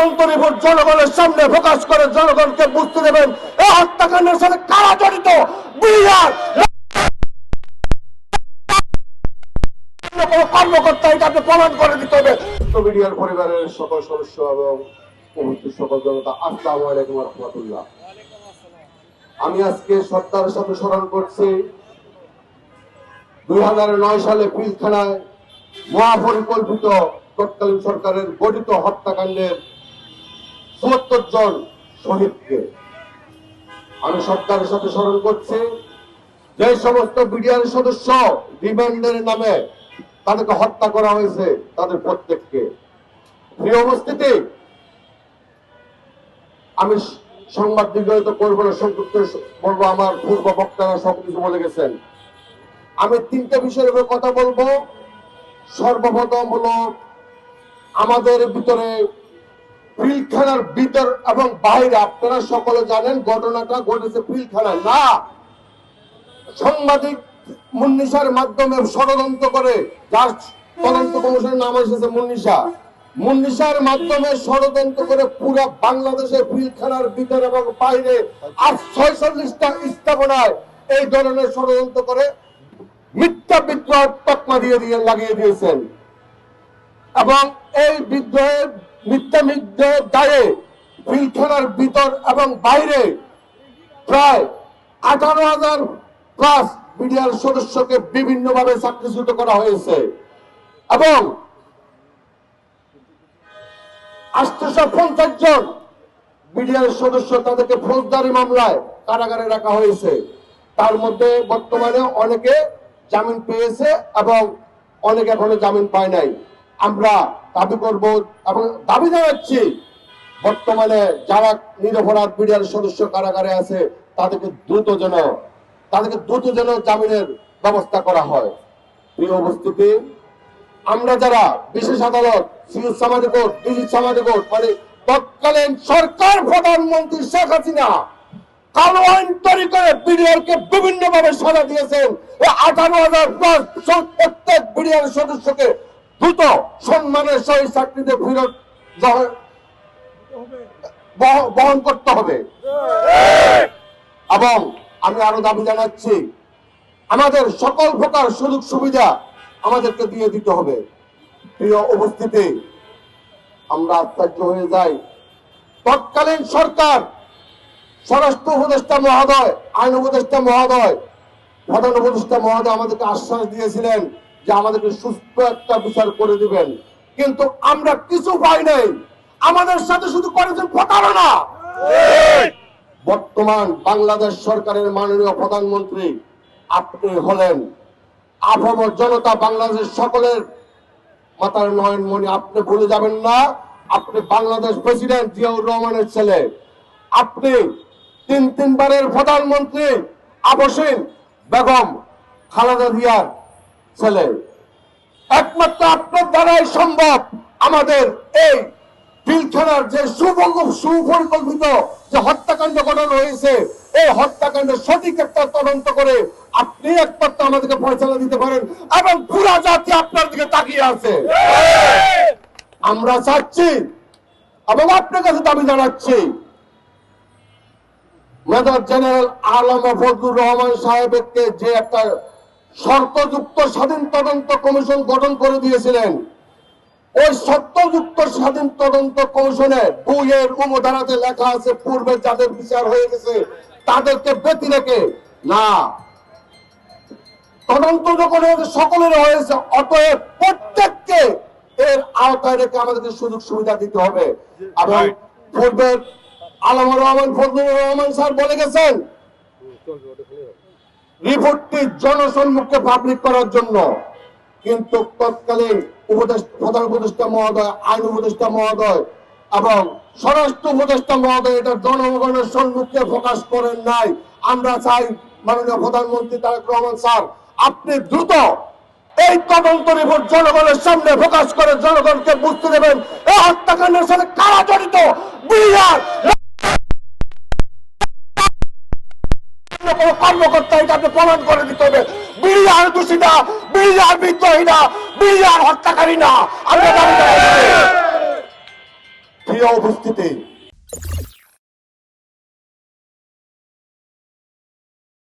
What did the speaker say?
তদন্ত রিপোর্ট জনগণের সামনে প্রকাশ করে জনগণকে বুঝতে দেবেন এই হত্যাকাণ্ডের সাথে কারা জড়িত। কর্মকর্তা এটা আপনি প্রমাণ করে দিতে হবে। মিডিয়ার পরিবারের সকল সদস্য এবং উপস্থিত সকল জনতা, আসসালামু আলাইকুম ওয়া রাহমাতুল্লাহ। আমি আজকে শ্রদ্ধার সাথে স্মরণ করছি 2009 সালে পিলখানায় মহাপরিকল্পিত তৎকালীন সরকারের গঠিত হত্যাকাণ্ডের ৭৪ জন শহীদকে। আমি শ্রদ্ধার সাথে স্মরণ করছি যে সমস্ত বিডিআর সদস্য রিমান্ডের নামে তাদেরকে হত্যা করা হয়েছে তাদের প্রত্যেককে। প্রিয় উপস্থিতি, আমি সংবাদ দীর্ঘায়িত করবো না, সংক্ষিপ্ত বলবো, আমার পূর্ব বক্তারা সবকিছু বলে গেছেন। আমি তিনটা বিষয়ের উপর কথা বলবো। সর্বপ্রথম হলো আমাদের ভিতরে পিলখানার ভিতর এবং বাইরে, আপনারা সকলে জানেন ঘটনাটা ঘটেছে পিলখানায় না, সাংবাদিক মুন্নিশার মাধ্যমে ষড়যন্ত্র করে, যার তদন্ত কমিশনের নাম এসেছে মুন্নিশার মাধ্যমে ষড়যন্ত্র করে পুরো বাংলাদেশের পিলখানার ভিতর এবং বাইরে 46টা স্থাপনায় এই ধরনের ষড়যন্ত্র করে মিথ্যা বিদ্রোহ তকমা লাগিয়ে দিয়েছেন এবং এই বিদ্রোহের মিথ্যা বিদ্রোহের দায়ে পিলখানার ভিতর এবং বাইরে প্রায় 18,000 প্লাস বিডিআর সদস্যকে বিভিন্নভাবে চাকরিচ্যুত করা হয়েছে এবং 850 জন বিডিআর সদস্য তাদেরকে ফৌজদারি মামলায় কারাগারে রাখা হয়েছে। তার মধ্যে বর্তমানে অনেকে জামিন পেয়েছে এবং অনেকে এখনো জামিন পায় নাই। আমরা দাবি করব এবং দাবি জানাচ্ছি বর্তমানে যারা নিরপরাধ বিডিআর সদস্য কারাগারে আছে তাদেরকে দ্রুত যেন জামিনের ব্যবস্থা করা হয়। প্রিয় উপস্থিতি, আমরা যারা বিশেষ আদালত, সিভিল সামাজিক কোর্ট, ডিজি সামাজিক কোর্ট, মানে তৎকালীন সরকার প্রধানমন্ত্রী শেখ হাসিনা কালো আইন তৈরি করে বিডিআরকে বিভিন্ন ভাবে সাজা দিয়েছেন। 18,000 প্লাস প্রত্যেক বিডিআর সদস্যকে দ্রুত সম্মানের সহিত চাকরিতে ফেরত বহন করতে হবে এবং আমি আরো দাবি জানাচ্ছি আমাদের সকল প্রকার সুযোগ সুবিধা আমাদেরকে দিয়ে দিতে হবে। প্রিয় উপস্থিতি, আমরা আশ্চর্য হয়ে যাই, তৎকালীন সরকার স্বরাষ্ট্র উপদেষ্টা মহোদয়, আইন উপদেষ্টা মহোদয়, প্রধান উপদেষ্টা মহোদয় আমাদেরকে আশ্বাস দিয়েছিলেন যে আমাদেরকে সুস্থ একটা বিচার করে দিবেন, কিন্তু আমরা কিছু পাই নাই। আমাদের সাথে শুধু করেছেন প্রতারণা। বর্তমান বাংলাদেশ সরকারের মাননীয় প্রধানমন্ত্রী আপনি হলেন, আপামর জনতা বাংলাদেশ সকলের মাতার নয়নমণি, আপনি ভুলে যাবেন না আপনি বাংলাদেশ প্রেসিডেন্ট জিয়াউর রহমানের ছেলে, আপনি তিনবারের প্রধানমন্ত্রী আবসীন বেগম খালেদা জিয়ার ছেলে। একমাত্র আপনার দ্বারাই সম্ভব আমাদের এই পিলখানার যে সুপরিকল্পিত যে হত্যাকাণ্ড ঘটানো হয়েছে, এই হত্যাকাণ্ডের সঠিক একটা তদন্ত করে আপনি একমাত্র আমাদেরকে ফয়সালা দিতে পারেন এবং পুরা জাতি আপনার দিকে তাকিয়ে আছে। আমরা চাচ্ছি এবং আপনার কাছে দাবি জানাচ্ছি মেজর জেনারেল আলম ফজলুর রহমান সাহেবকে যে একটা শর্তযুক্ত স্বাধীন তদন্ত কমিশন গঠন করে দিয়েছিলেন, ওই শর্তযুক্ত স্বাধীন তদন্ত কমিশনে 2 অনুধারাতে লেখা আছে পূর্বে যাদের বিচার হয়ে গেছে তাদেরকে ব্যতি রেখে না, তদন্ত যখন সকলের হয়েছে, অতএব প্রত্যেককে এর আওতায় রেখে আমাদেরকে সুযোগ সুবিধা দিতে হবে। এবং পূর্বের আলমুর রহমান ফজলুর রহমান স্যার বলে গেছেন রিপোর্টটি জনসম্মুখে পাবলিক করার জন্য, কিন্তু তৎকালীন প্রধান উপদেষ্টা মহোদয়, আইন উপদেষ্টা মহোদয় এবং স্বরাষ্ট্র উপদেষ্টা মহোদয় এটা জনগণের সম্মুখে প্রকাশ করেন নাই। আমরা চাই মাননীয় প্রধানমন্ত্রী তারেক রহমান স্যার আপনি দ্রুত এই তদন্ত রিপোর্ট জনগণের সামনে প্রকাশ করে জনগণকে বুঝতে দেবেন এই হত্যাকাণ্ডের সাথে কারা জড়িত। কর্মকর্তা এটা আপনি প্রমাণ করে দিতে হবে। বিডিআর দোষী না, বিডিআর বিদ্রোহী না, বিডিআর হত্যাকারী না। প্রিয় উপস্থিতি,